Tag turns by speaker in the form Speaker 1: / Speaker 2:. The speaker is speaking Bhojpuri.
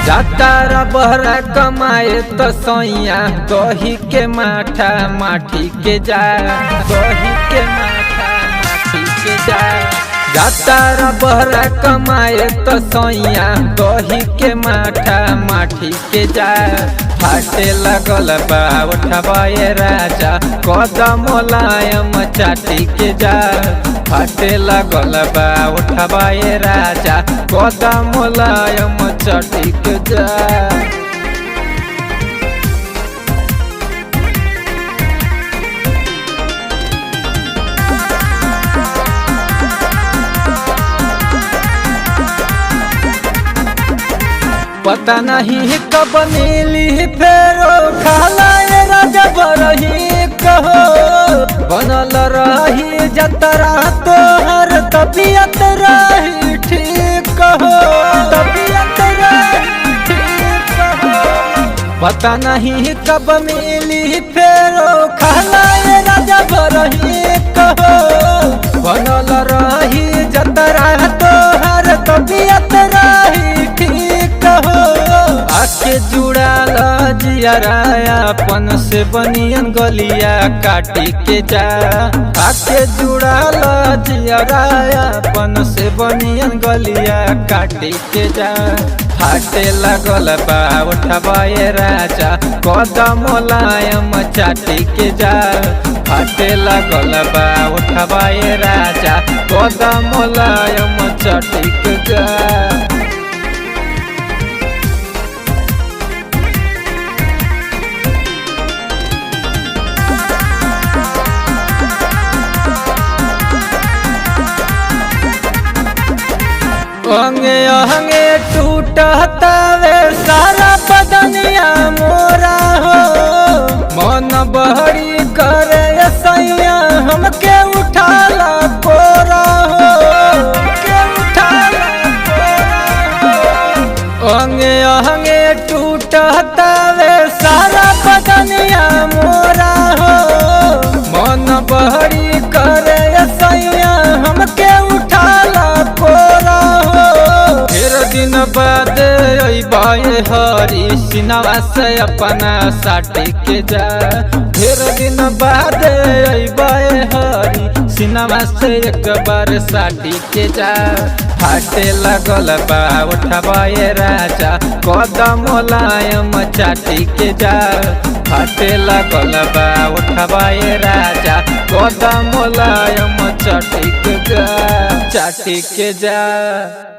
Speaker 1: जातारा बहरा कमाए तो सैया दही के माठा माठी के जा, दही के माठा माठी के जा। जातारा बहरा कमाए तो सैया दही के माठा माठी के जा। फाटे लगल बा उठबाए राजा कदम मुलायम चाटी के जा। फाटे लगल बा उठबाए राजा कदम मुलायम चाटी के जा। पता नहीं कब मिली फेरो खालाए राजा बरही कहो। बनल रही जतरा तोहर तबीयत रही ठीक कहो, तबीयत रही ठीक कहो। पता नहीं कब मिली फेरो खालाए राजा बरही कहो। बनल रही जतरा तोहर तबीयत रही ठीक कहो। आके जुड़ाल जियराया अपन से बनियन गलिया काटी के जा। आके जुड़ाल जियराया अपन से बनियन गलिया काटी के जा। फाटे लगल बा उठबाए राजा कदम मुलायम चाटी के जा। फाटे लगल बा उठबाए राजा कदम मुलायम चाटी के जा। अंगे अंगे टूटता वे सारा बदनिया मोरा हो। मन बहरी करे सैया हमके उठाला कोरा हो, के उठाला कोरा हो। अंगे अंगे टूटता वे सारा बदनिया मोरा हो। मन बहरी करे सैया हमके उठाला कोरा हो। दिन बाद अइबाए हरी सिनवा से अपना साटी के जा। ढेर दिन बाद अइबाए हरी सिनवा से एक बार साटी के जा। फाटे लगल बा उठबाए राजा कदम मुलायम चाटी के जा। फाटे लगल बा उठबाए राजा कदम मुलायम चाटी के जा, चाटी के जा।